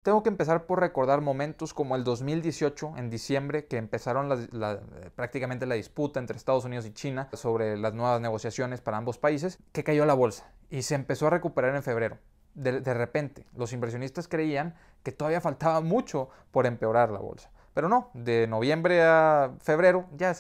Tengo que empezar por recordar momentos como el 2018, en diciembre, que empezaron prácticamente la disputa entre Estados Unidos y China sobre las nuevas negociaciones para ambos países, que cayó la bolsa y se empezó a recuperar en febrero. De repente, los inversionistas creían que todavía faltaba mucho por empeorar la bolsa. Pero no, de noviembre a febrero ya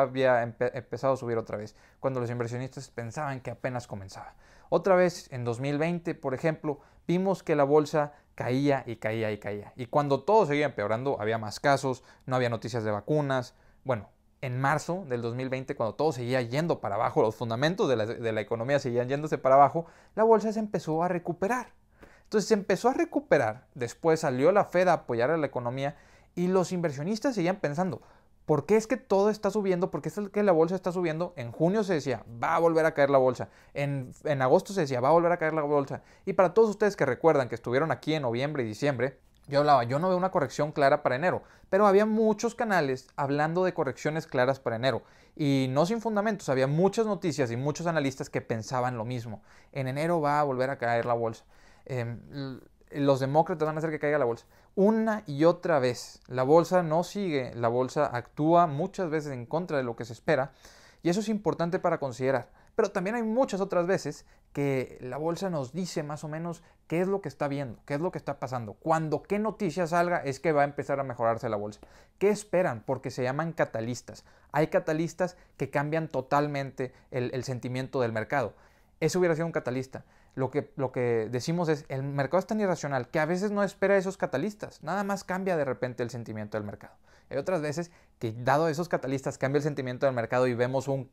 había empezado a subir otra vez, cuando los inversionistas pensaban que apenas comenzaba. Otra vez, en 2020, por ejemplo, vimos que la bolsa caía y caía y caía. Y cuando todo seguía empeorando, había más casos, no había noticias de vacunas. Bueno, en marzo del 2020, cuando todo seguía yendo para abajo, los fundamentos de la economía seguían yéndose para abajo, la bolsa se empezó a recuperar. Entonces se empezó a recuperar, después salió la Fed a apoyar a la economía y los inversionistas seguían pensando, ¿por qué es que todo está subiendo? ¿Por qué es que la bolsa está subiendo? En junio se decía, va a volver a caer la bolsa. En agosto se decía, va a volver a caer la bolsa. Y para todos ustedes que recuerdan que estuvieron aquí en noviembre y diciembre, yo hablaba, yo no veo una corrección clara para enero, pero había muchos canales hablando de correcciones claras para enero. Y no sin fundamentos, había muchas noticias y muchos analistas que pensaban lo mismo. En enero va a volver a caer la bolsa. Los demócratas van a hacer que caiga la bolsa. Una y otra vez, la bolsa no sigue, la bolsa actúa muchas veces en contra de lo que se espera y eso es importante para considerar. Pero también hay muchas otras veces que la bolsa nos dice más o menos qué es lo que está viendo, qué es lo que está pasando. Cuando qué noticia salga es que va a empezar a mejorarse la bolsa. ¿Qué esperan? Porque se llaman catalistas. Hay catalistas que cambian totalmente el sentimiento del mercado. Eso hubiera sido un catalista. Lo que decimos es, el mercado es tan irracional que a veces no espera esos catalistas, nada más cambia de repente el sentimiento del mercado. Hay otras veces que dado esos catalistas cambia el sentimiento del mercado y vemos una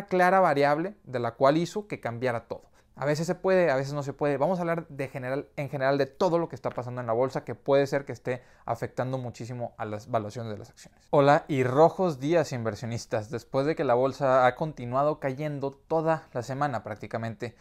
clara variable de la cual hizo que cambiara todo. A veces se puede, a veces no se puede. Vamos a hablar en general de todo lo que está pasando en la bolsa que puede ser que esté afectando muchísimo a las valuaciones de las acciones. Hola y rojos días inversionistas. Después de que la bolsa ha continuado cayendo toda la semana prácticamente.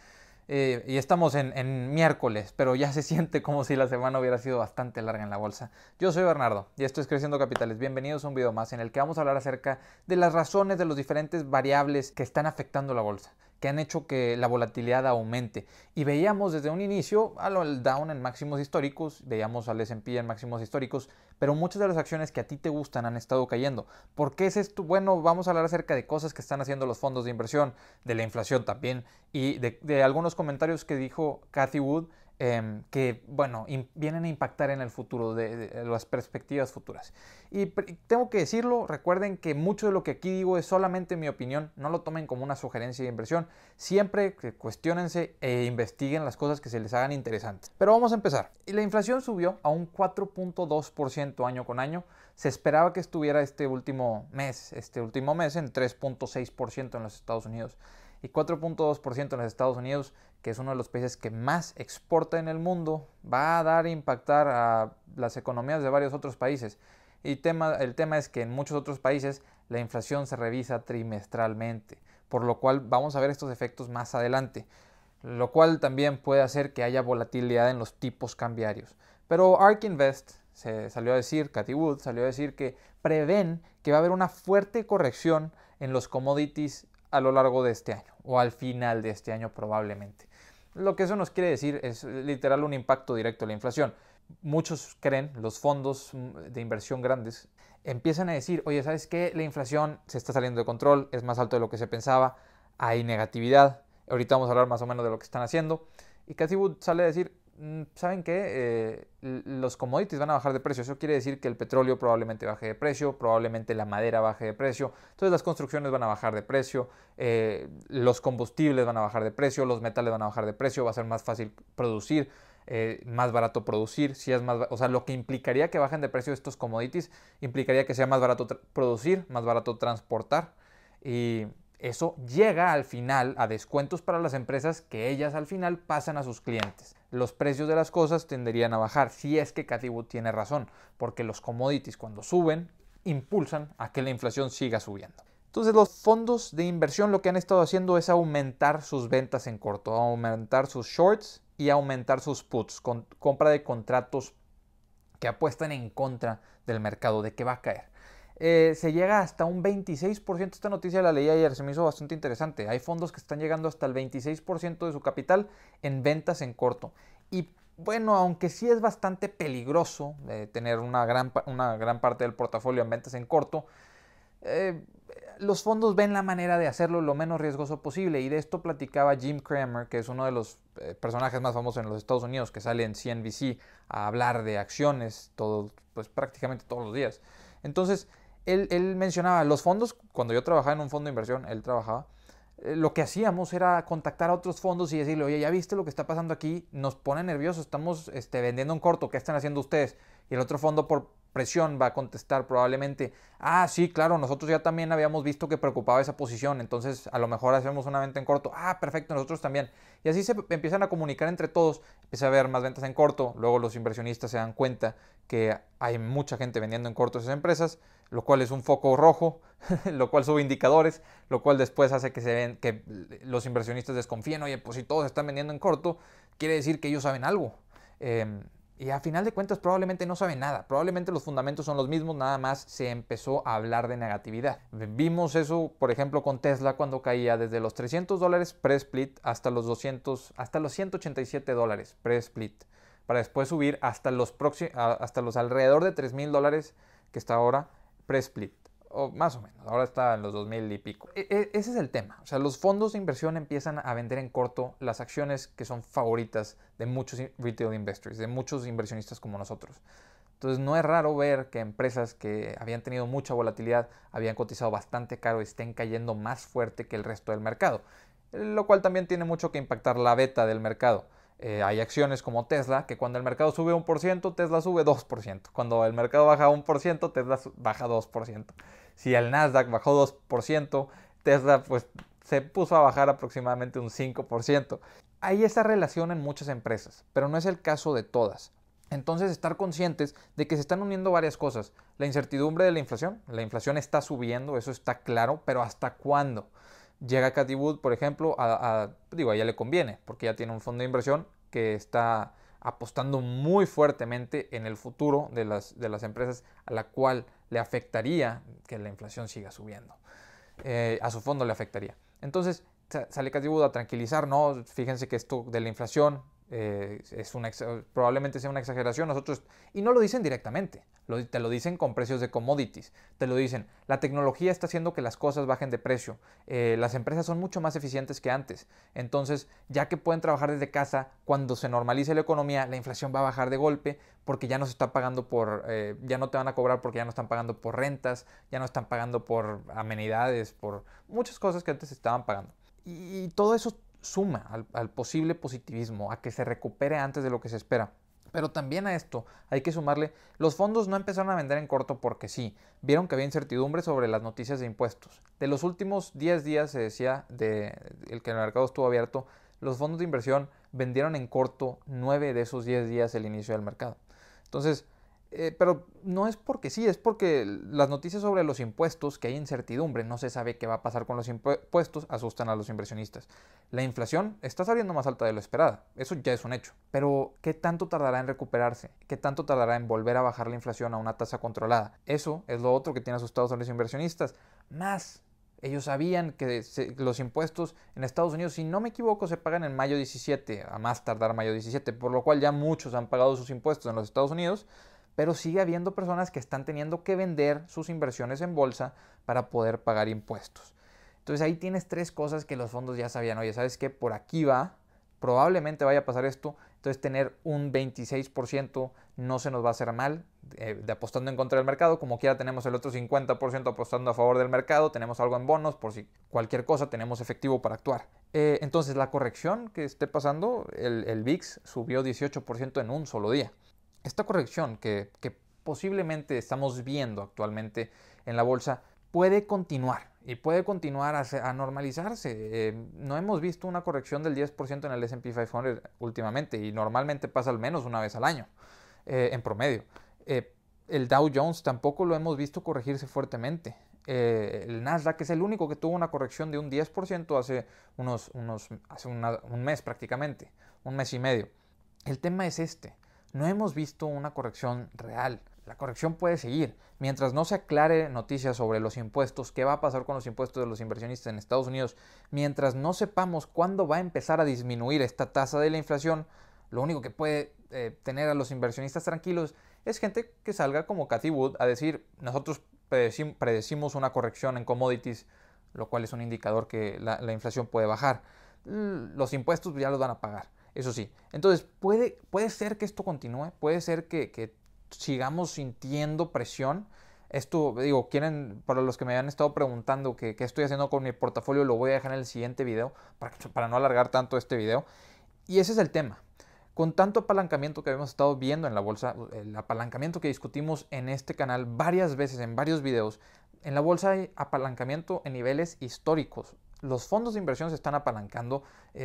Y estamos en miércoles, pero ya se siente como si la semana hubiera sido bastante larga en la bolsa. Yo soy Bernardo y esto es Creciendo Capitales. Bienvenidos a un video más en el que vamos a hablar acerca de las razones de los diferentes variables que están afectando la bolsa, que han hecho que la volatilidad aumente. Y veíamos desde un inicio al Dow en máximos históricos, veíamos al S&P en máximos históricos, pero muchas de las acciones que a ti te gustan han estado cayendo. ¿Por qué es esto? Bueno, vamos a hablar acerca de cosas que están haciendo los fondos de inversión, de la inflación también, y de algunos comentarios que dijo Cathie Wood, que bueno, vienen a impactar en el futuro, de las perspectivas futuras. Y tengo que decirlo, recuerden que mucho de lo que aquí digo es solamente mi opinión, no lo tomen como una sugerencia de inversión, siempre cuestiónense e investiguen las cosas que se les hagan interesantes. Pero vamos a empezar. La inflación subió a un 4.2% año con año, se esperaba que estuviera este último mes en 3.6% en los Estados Unidos. Y 4.2% en los Estados Unidos, que es uno de los países que más exporta en el mundo, va a dar a impactar a las economías de varios otros países. Y el tema es que en muchos otros países la inflación se revisa trimestralmente, por lo cual vamos a ver estos efectos más adelante, lo cual también puede hacer que haya volatilidad en los tipos cambiarios. Pero ARK Invest se salió a decir, Cathie Wood salió a decir que prevén que va a haber una fuerte corrección en los commodities a lo largo de este año o al final de este año probablemente. Lo que eso nos quiere decir es literal un impacto directo a la inflación. Muchos creen, los fondos de inversión grandes empiezan a decir, oye, ¿sabes qué? La inflación se está saliendo de control, es más alto de lo que se pensaba, hay negatividad. Ahorita vamos a hablar más o menos de lo que están haciendo. Y Cathie Wood sale a decir, ¿saben qué? Los commodities van a bajar de precio. Eso quiere decir que el petróleo probablemente baje de precio, probablemente la madera baje de precio. Entonces las construcciones van a bajar de precio, los combustibles van a bajar de precio, los metales van a bajar de precio, va a ser más fácil producir, más barato producir. Si es más, o sea, lo que implicaría que bajen de precio estos commodities implicaría que sea más barato producir, más barato transportar. Y eso llega al final a descuentos para las empresas que ellas al final pasan a sus clientes. Los precios de las cosas tenderían a bajar, si es que Cathie Wood tiene razón, porque los commodities cuando suben impulsan a que la inflación siga subiendo. Entonces los fondos de inversión lo que han estado haciendo es aumentar sus ventas en corto, aumentar sus shorts y aumentar sus puts, con compra de contratos que apuestan en contra del mercado, de que va a caer. Se llega hasta un 26%, esta noticia la leí ayer, se me hizo bastante interesante. Hay fondos que están llegando hasta el 26% de su capital en ventas en corto. Y bueno, aunque sí es bastante peligroso tener una gran parte del portafolio en ventas en corto, eh, los fondos ven la manera de hacerlo lo menos riesgoso posible, y de esto platicaba Jim Cramer, que es uno de los personajes más famosos en los Estados Unidos, que sale en CNBC a hablar de acciones pues prácticamente todos los días. Entonces, él mencionaba los fondos. Cuando yo trabajaba en un fondo de inversión, él trabajaba, lo que hacíamos era contactar a otros fondos y decirle, oye, ¿ya viste lo que está pasando aquí? Nos pone nerviosos, estamos vendiendo en corto, ¿qué están haciendo ustedes? Y el otro fondo, por presión, va a contestar probablemente, ah, sí, claro, nosotros ya también habíamos visto que preocupaba esa posición, entonces a lo mejor hacemos una venta en corto. Ah, perfecto, nosotros también. Y así se empiezan a comunicar entre todos, empieza a haber más ventas en corto, luego los inversionistas se dan cuenta que hay mucha gente vendiendo en corto esas empresas, lo cual es un foco rojo, lo cual sube indicadores, lo cual después hace que los inversionistas desconfíen. Oye, pues si todos están vendiendo en corto, quiere decir que ellos saben algo. Y a final de cuentas probablemente no saben nada, probablemente los fundamentos son los mismos, nada más se empezó a hablar de negatividad. Vimos eso, por ejemplo, con Tesla, cuando caía desde los $300 pre-split hasta los $187 pre-split, para después subir hasta los alrededor de $3,000 que está ahora pre-split, o más o menos, ahora está en los 2,000 y pico. Ese es el tema. O sea, los fondos de inversión empiezan a vender en corto las acciones que son favoritas de muchos retail investors, de muchos inversionistas como nosotros. Entonces no es raro ver que empresas que habían tenido mucha volatilidad, habían cotizado bastante caro y estén cayendo más fuerte que el resto del mercado, lo cual también tiene mucho que impactar la beta del mercado. Hay acciones como Tesla, que cuando el mercado sube 1%, Tesla sube 2%. Cuando el mercado baja 1%, Tesla baja 2%. Si el Nasdaq bajó 2%, Tesla pues se puso a bajar aproximadamente un 5%. Hay esa relación en muchas empresas, pero no es el caso de todas. Entonces, estar conscientes de que se están uniendo varias cosas. La incertidumbre de la inflación está subiendo, eso está claro, pero ¿hasta cuándo? Llega Cathie Wood, por ejemplo, a ella le conviene, porque ya tiene un fondo de inversión que está apostando muy fuertemente en el futuro de las empresas, a la cual le afectaría que la inflación siga subiendo. A su fondo le afectaría. Entonces sale Cathie Wood a tranquilizar, no, fíjense que esto de la inflación probablemente sea una exageración. Y no lo dicen directamente, te lo dicen con precios de commodities, te lo dicen, la tecnología está haciendo que las cosas bajen de precio, las empresas son mucho más eficientes que antes, entonces ya que pueden trabajar desde casa, cuando se normalice la economía, la inflación va a bajar de golpe, porque ya no se está pagando ya no te van a cobrar porque ya no están pagando por rentas, ya no están pagando por amenidades, por muchas cosas que antes estaban pagando. Y todo eso suma al posible positivismo, a que se recupere antes de lo que se espera. Pero también a esto hay que sumarle, los fondos no empezaron a vender en corto porque sí, vieron que había incertidumbre sobre las noticias de impuestos. De los últimos 10 días se decía, el que el mercado estuvo abierto, los fondos de inversión vendieron en corto 9 de esos 10 días el inicio del mercado. Entonces, pero no es porque sí, es porque las noticias sobre los impuestos, que hay incertidumbre, no se sabe qué va a pasar con los impuestos, asustan a los inversionistas. La inflación está saliendo más alta de lo esperada, eso ya es un hecho. Pero, ¿qué tanto tardará en recuperarse? ¿Qué tanto tardará en volver a bajar la inflación a una tasa controlada? Eso es lo otro que tiene asustados a los inversionistas. Más, ellos sabían que los impuestos en Estados Unidos, si no me equivoco, se pagan en mayo 17, a más tardar mayo 17, por lo cual ya muchos han pagado sus impuestos en los Estados Unidos, pero sigue habiendo personas que están teniendo que vender sus inversiones en bolsa para poder pagar impuestos. Entonces ahí tienes tres cosas que los fondos ya sabían. Oye, ¿sabes qué? Por aquí va, probablemente vaya a pasar esto. Entonces tener un 26% no se nos va a hacer mal de apostando en contra del mercado. Como quiera tenemos el otro 50% apostando a favor del mercado. Tenemos algo en bonos, por si cualquier cosa tenemos efectivo para actuar. Entonces la corrección que esté pasando, el VIX subió 18% en un solo día. Esta corrección que posiblemente estamos viendo actualmente en la bolsa puede continuar y puede continuar a normalizarse. No hemos visto una corrección del 10% en el S&P 500 últimamente, y normalmente pasa al menos una vez al año en promedio. El Dow Jones tampoco lo hemos visto corregirse fuertemente. El Nasdaq es el único que tuvo una corrección de un 10% hace un mes prácticamente, un mes y medio. El tema es este. No hemos visto una corrección real. La corrección puede seguir. Mientras no se aclare noticias sobre los impuestos, qué va a pasar con los impuestos de los inversionistas en Estados Unidos, mientras no sepamos cuándo va a empezar a disminuir esta tasa de la inflación, Lo único que puede tener a los inversionistas tranquilos es gente que salga como Cathie Wood a decir, nosotros predecimos una corrección en commodities, lo cual es un indicador que la inflación puede bajar. Los impuestos ya los van a pagar, eso sí. Entonces puede ser que esto continúe, puede ser que sigamos sintiendo presión. Esto, digo, para los que me han estado preguntando qué estoy haciendo con mi portafolio, lo voy a dejar en el siguiente video para no alargar tanto este video. Y ese es el tema. Con tanto apalancamiento que habíamos estado viendo en la bolsa, el apalancamiento que discutimos en este canal varias veces, en varios videos, en la bolsa hay apalancamiento en niveles históricos. Los fondos de inversión se están apalancando,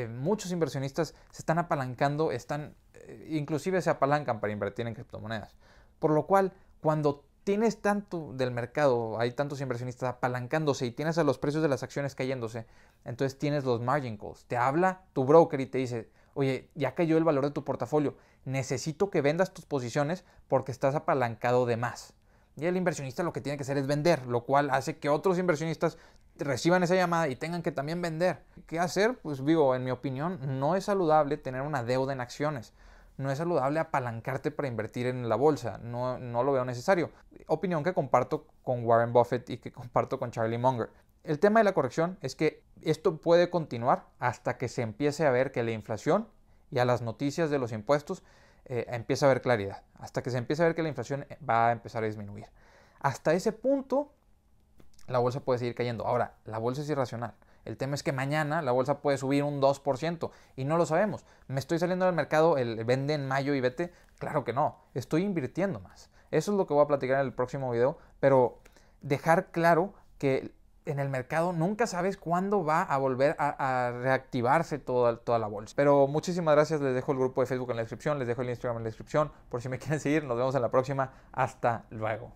muchos inversionistas se están apalancando, inclusive se apalancan para invertir en criptomonedas. Por lo cual, cuando tienes tanto del mercado, hay tantos inversionistas apalancándose y tienes a los precios de las acciones cayéndose, entonces tienes los margin calls. Te habla tu broker y te dice, oye, ya cayó el valor de tu portafolio, necesito que vendas tus posiciones porque estás apalancado de más. Y el inversionista lo que tiene que hacer es vender, lo cual hace que otros inversionistas reciban esa llamada y tengan que también vender. ¿Qué hacer? Pues digo, en mi opinión, no es saludable tener una deuda en acciones. No es saludable apalancarte para invertir en la bolsa. No lo veo necesario. Opinión que comparto con Warren Buffett y que comparto con Charlie Munger. El tema de la corrección es que esto puede continuar hasta que se empiece a ver que la inflación y a las noticias de los impuestos empieza a haber claridad. Hasta que se empiece a ver que la inflación va a empezar a disminuir. Hasta ese punto, la bolsa puede seguir cayendo. Ahora, la bolsa es irracional. El tema es que mañana la bolsa puede subir un 2% y no lo sabemos. ¿Me estoy saliendo del mercado el vende en mayo y vete? Claro que no. Estoy invirtiendo más. Eso es lo que voy a platicar en el próximo video, pero dejar claro que en el mercado nunca sabes cuándo va a volver a reactivarse toda la bolsa. Pero muchísimas gracias. Les dejo el grupo de Facebook en la descripción, les dejo el Instagram en la descripción por si me quieren seguir. Nos vemos en la próxima. Hasta luego.